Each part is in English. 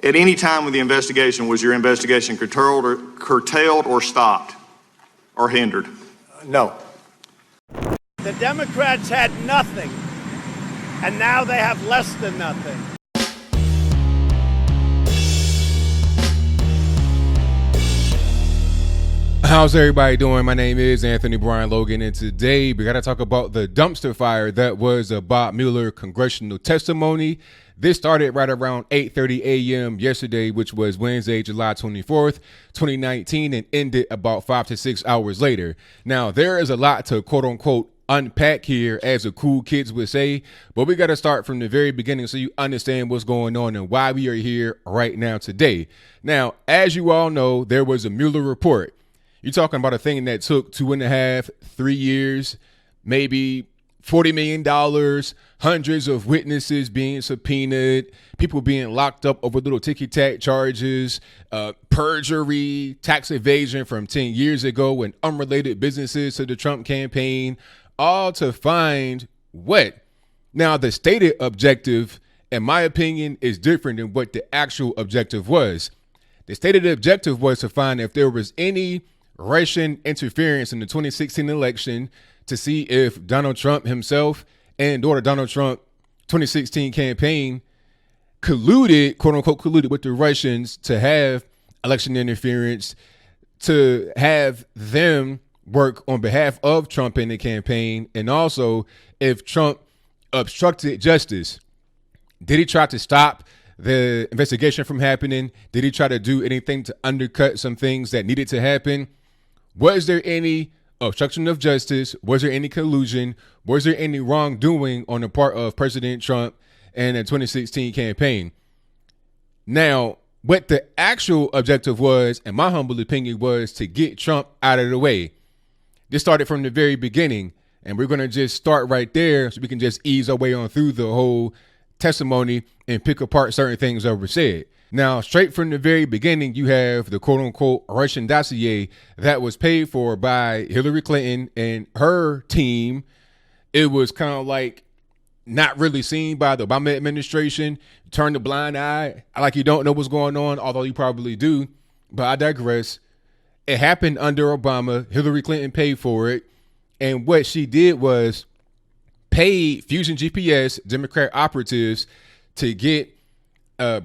At any time with the investigation, was your investigation curtailed or stopped or hindered? No. The Democrats had nothing, and now they have less than nothing. How's everybody doing? My name is Anthony Brian Logan, and today we got to talk about the dumpster fire that was a Bob Mueller congressional testimony. This started right around 8:30 a.m. yesterday, which was Wednesday, July 24th, 2019, and ended about 5 to 6 hours later. Now, there is a lot to quote-unquote unpack here, as the cool kids would say, but we got to start from the very beginning so you understand what's going on and why we are here right now today. Now, as you all know, there was a Mueller report. You're talking about a thing that took 2.5, 3 years, maybe $40 million, hundreds of witnesses being subpoenaed, people being locked up over little ticky-tack charges, perjury, tax evasion from 10 years ago, and unrelated businesses to the Trump campaign, all to find what? Now, the stated objective, in my opinion, is different than what the actual objective was. The stated objective was to find if there was any Russian interference in the 2016 election to see if Donald Trump himself and or the Donald Trump 2016 campaign colluded, quote unquote, colluded with the Russians to have election interference, to have them work on behalf of Trump in the campaign, and also if Trump obstructed justice. Did he try to stop the investigation from happening? Did he try to do anything to undercut some things that needed to happen? Was there any obstruction of justice? Was there any collusion? Was there any wrongdoing on the part of President Trump and the 2016 campaign? Now, what the actual objective was, in my humble opinion, was to get Trump out of the way. This started from the very beginning, and we're going to just start right there so we can just ease our way on through the whole testimony and pick apart certain things that were said. Now, straight from the very beginning, you have the quote-unquote Russian dossier that was paid for by Hillary Clinton and her team. It was kind of like not really seen by the Obama administration. Turn the blind eye, like you don't know what's going on, although you probably do. But I digress. It happened under Obama. Hillary Clinton paid for it. And what she did was paid Fusion GPS Democrat operatives to get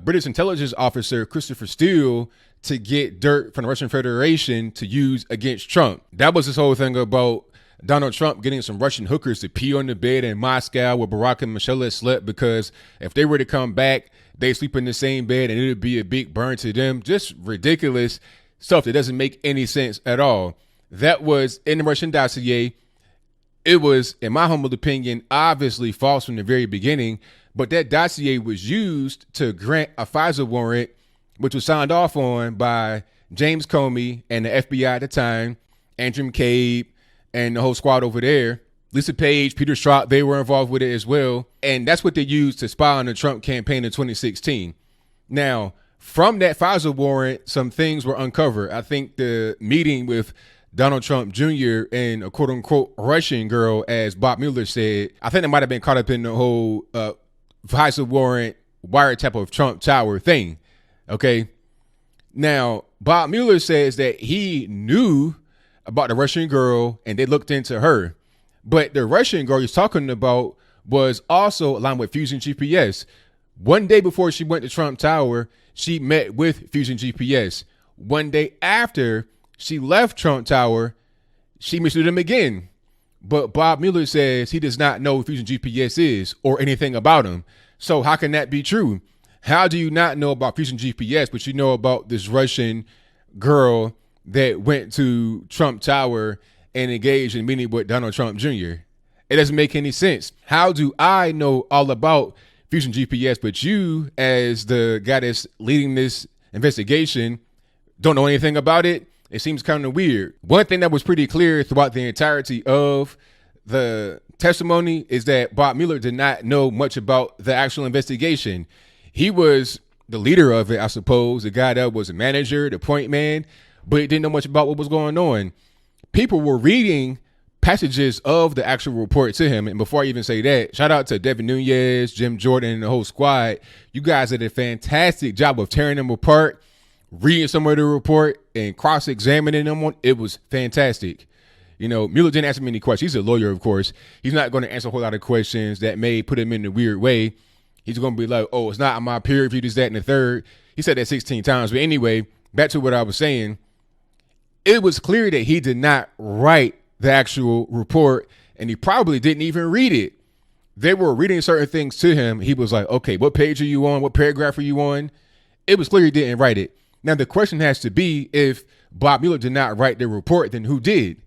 British intelligence officer Christopher Steele to get dirt from the Russian Federation to use against Trump. That was this whole thing about Donald Trump getting some Russian hookers to pee on the bed in Moscow where Barack and Michelle had slept, because if they were to come back, they sleep in the same bed and it would be a big burn to them. Just ridiculous stuff that doesn't make any sense at all. That was in the Russian dossier. It was, in my humble opinion, obviously false from the very beginning. But that dossier was used to grant a FISA warrant, which was signed off on by James Comey and the FBI at the time, Andrew McCabe, and the whole squad over there. Lisa Page, Peter Strzok, they were involved with it as well. And that's what they used to spy on the Trump campaign in 2016. Now, from that FISA warrant, some things were uncovered. I think the meeting with Donald Trump Jr. and a quote-unquote Russian girl, as Bob Mueller said, I think they might have been caught up in the whole FISA warrant wiretap of Trump Tower thing. Okay. Now, Bob Mueller says that he knew about the Russian girl and they looked into her. But the Russian girl he's talking about was also aligned with Fusion GPS. One day before she went to Trump Tower, she met with Fusion GPS. One day after she left Trump Tower, she meets with him again. But Bob Mueller says he does not know who Fusion GPS is or anything about him. So how can that be true? How do you not know about Fusion GPS, but you know about this Russian girl that went to Trump Tower and engaged in a meeting with Donald Trump Jr.? It doesn't make any sense. How do I know all about Fusion GPS, but you, as the guy that's leading this investigation, don't know anything about it? It seems kind of weird. One thing that was pretty clear throughout the entirety of the testimony is that Bob Mueller did not know much about the actual investigation. He was the leader of it, I suppose, the guy that was a manager, the point man, but he didn't know much about what was going on. People were reading passages of the actual report to him. And before I even say that, shout out to Devin Nunes, Jim Jordan, and the whole squad. You guys did a fantastic job of tearing them apart, reading some of the report, and cross-examining them. It was fantastic. You know, Mueller didn't ask him any questions. He's a lawyer, of course. He's not going to answer a whole lot of questions that may put him in a weird way. He's going to be like, oh, it's not my peer review, this, that, and the third. He said that 16 times. But anyway, back to what I was saying. It was clear that he did not write the actual report, and he probably didn't even read it. They were reading certain things to him. He was like, okay, what page are you on? What paragraph are you on? It was clear he didn't write it. Now, the question has to be, if Bob Mueller did not write the report, then who did?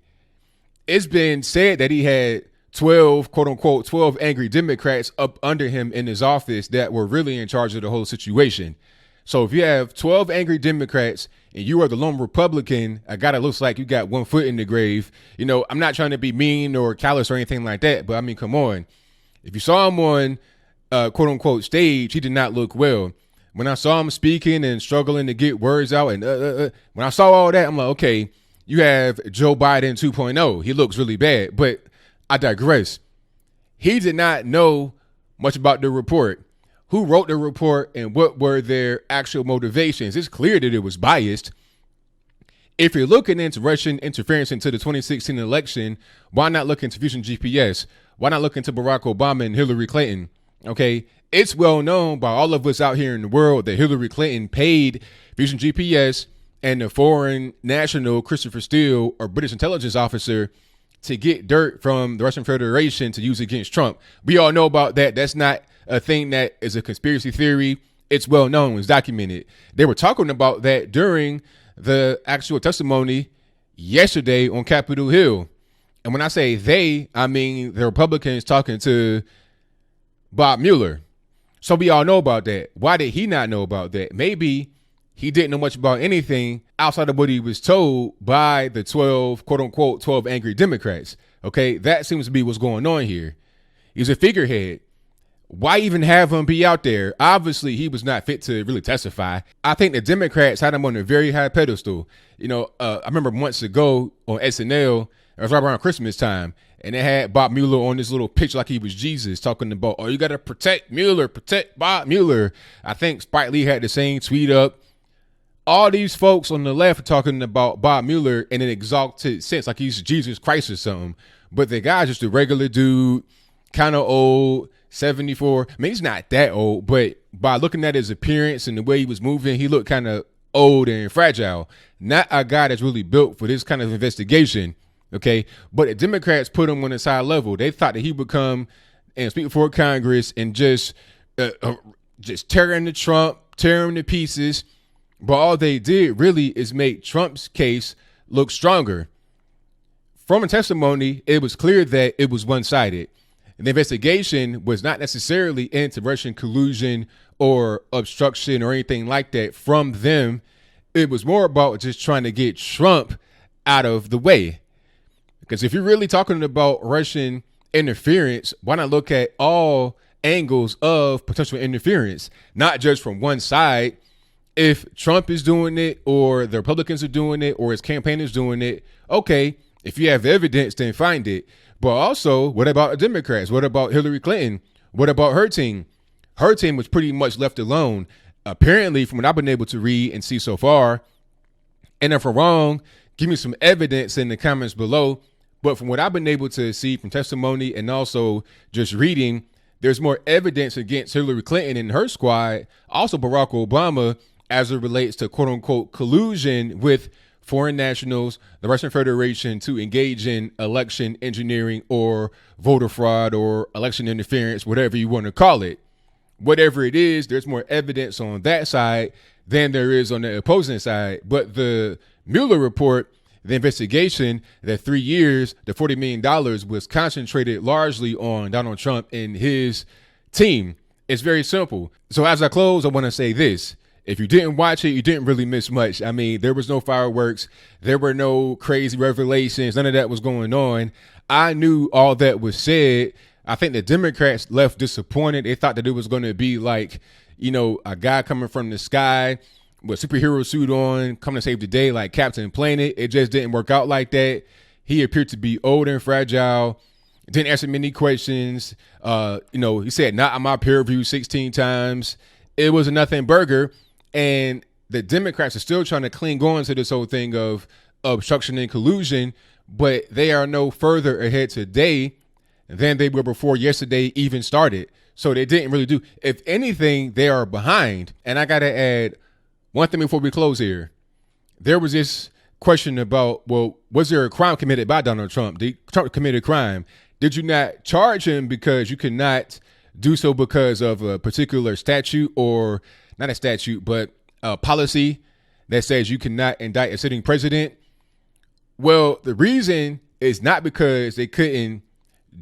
It's been said that he had 12, quote unquote, 12 angry Democrats up under him in his office that were really in charge of the whole situation. So if you have 12 angry Democrats and you are the lone Republican, a guy that looks like you got one foot in the grave, you know, I'm not trying to be mean or callous or anything like that, but I mean, come on. If you saw him on quote unquote stage, he did not look well. When I saw him speaking and struggling to get words out, and when I saw all that, I'm like, okay, you have Joe Biden 2.0. He looks really bad, but I digress. He did not know much about the report. Who wrote the report and what were their actual motivations? It's clear that it was biased. If you're looking into Russian interference into the 2016 election, why not look into Fusion GPS? Why not look into Barack Obama and Hillary Clinton? Okay, it's well known by all of us out here in the world that Hillary Clinton paid Fusion GPS and the foreign national Christopher Steele, or British intelligence officer, to get dirt from the Russian Federation to use against Trump. We all know about that. That's not a thing that is a conspiracy theory. It's well known. It's documented. They were talking about that during the actual testimony yesterday on Capitol Hill. And when I say they, I mean the Republicans talking to Bob Mueller. So we all know about that. Why did he not know about that? Maybe he didn't know much about anything outside of what he was told by the 12, quote unquote, 12 angry Democrats. Okay, that seems to be what's going on here. He's a figurehead. Why even have him be out there? Obviously, he was not fit to really testify. I think the Democrats had him on a very high pedestal. You know, I remember months ago on SNL, it was right around Christmas time, and they had Bob Mueller on this little pitch like he was Jesus, talking about, oh, you got to protect Mueller, protect Bob Mueller. I think Spike Lee had the same tweet up. All these folks on the left are talking about Bob Mueller in an exalted sense, like he's Jesus Christ or something. But the guy's just a regular dude, kind of old, 74. I mean, he's not that old, but by looking at his appearance and the way he was moving, he looked kind of old and fragile. Not a guy that's really built for this kind of investigation, okay? But the Democrats put him on this high level. They thought that he would come and speak before Congress and just tear into Trump, tear him to pieces. But all they did really is make Trump's case look stronger. From a testimony, it was clear that it was one-sided. The investigation was not necessarily into Russian collusion or obstruction or anything like that from them. It was more about just trying to get Trump out of the way. Because if you're really talking about Russian interference, why not look at all angles of potential interference, not just from one side? If Trump is doing it or the Republicans are doing it or his campaign is doing it, okay, if you have evidence, then find it. But also, what about the Democrats? What about Hillary Clinton? What about her team? Her team was pretty much left alone. Apparently, from what I've been able to read and see so far, and if I'm wrong, give me some evidence in the comments below. But from what I've been able to see from testimony and also just reading, there's more evidence against Hillary Clinton and her squad, also Barack Obama, as it relates to quote unquote collusion with foreign nationals, the Russian Federation, to engage in election engineering or voter fraud or election interference, whatever you want to call it. Whatever it is, there's more evidence on that side than there is on the opposing side. But the Mueller report, the investigation, the 3 years, the $40 million was concentrated largely on Donald Trump and his team. It's very simple. So as I close, I want to say this. If you didn't watch it, you didn't really miss much. I mean, there was no fireworks. There were no crazy revelations. None of that was going on. I knew all that was said. I think the Democrats left disappointed. They thought that it was going to be like, you know, a guy coming from the sky with a superhero suit on, coming to save the day like Captain Planet. It just didn't work out like that. He appeared to be old and fragile, didn't answer many questions. He said, not on my peer review 16 times. It was a nothing burger. And the Democrats are still trying to cling on to this whole thing of obstruction and collusion, but they are no further ahead today than they were before yesterday even started. So they didn't really do. If anything, they are behind. And I got to add one thing before we close here. There was this question about, well, was there a crime committed by Donald Trump? Did Trump commit a crime? Did you not charge him because you could not do so because of a particular statute, or not a statute, but a policy that says you cannot indict a sitting president? Well, the reason is not because they couldn't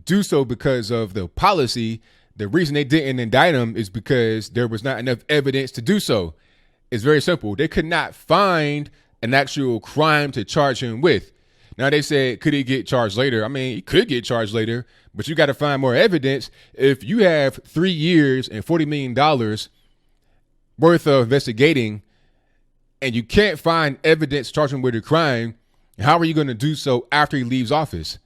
do so because of the policy. The reason they didn't indict him is because there was not enough evidence to do so. It's very simple. They could not find an actual crime to charge him with. Now, they said, could he get charged later? I mean, he could get charged later, but you got to find more evidence. If you have 3 years and $40 million worth of investigating and you can't find evidence charging him with a crime, how are you going to do so after he leaves office?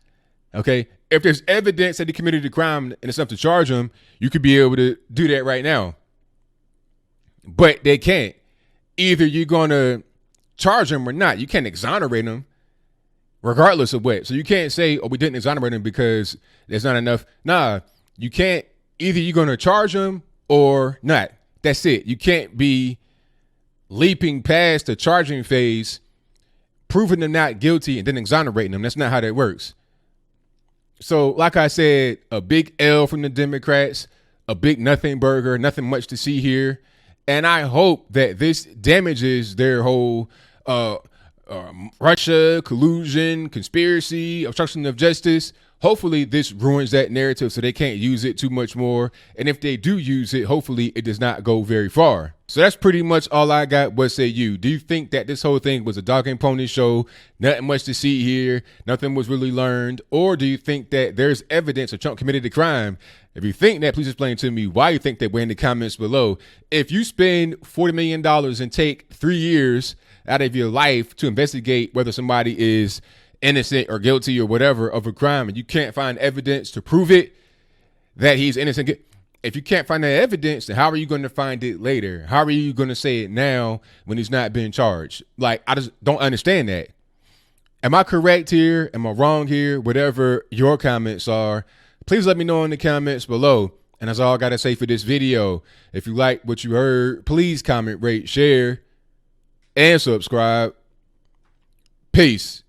Okay. If there's evidence that he committed a crime and it's enough to charge him, you could be able to do that right now. But they can't. Either you're going to charge him or not. You can't exonerate him regardless of what. So you can't say, oh, we didn't exonerate him because there's not enough. Nah, you can't. Either you're going to charge him or not. That's it. You can't be leaping past the charging phase, proving them not guilty, and then exonerating them. That's not how that works. So, like I said, a big L from the Democrats, a big nothing burger, nothing much to see here. And I hope that this damages their whole Russia, collusion, conspiracy, obstruction of justice. Hopefully this ruins that narrative so they can't use it too much more. And if they do use it, hopefully it does not go very far. So that's pretty much all I got. What say you? Do you think that this whole thing was a dog and pony show? Nothing much to see here. Nothing was really learned. Or do you think that there's evidence that Trump committed a crime? If you think that, please explain to me why you think that. We're in the comments below. If you spend $40 million and take 3 years out of your life to investigate whether somebody is innocent or guilty or whatever of a crime, and you can't find evidence to prove it, that he's innocent. If you can't find that evidence, then how are you going to find it later? How are you going to say it now when he's not being charged? Like, I just don't understand that. Am I correct here? Am I wrong here? Whatever your comments are, please let me know in the comments below. And that's all I got to say for this video. If you like what you heard, please comment, rate, share, and subscribe. Peace.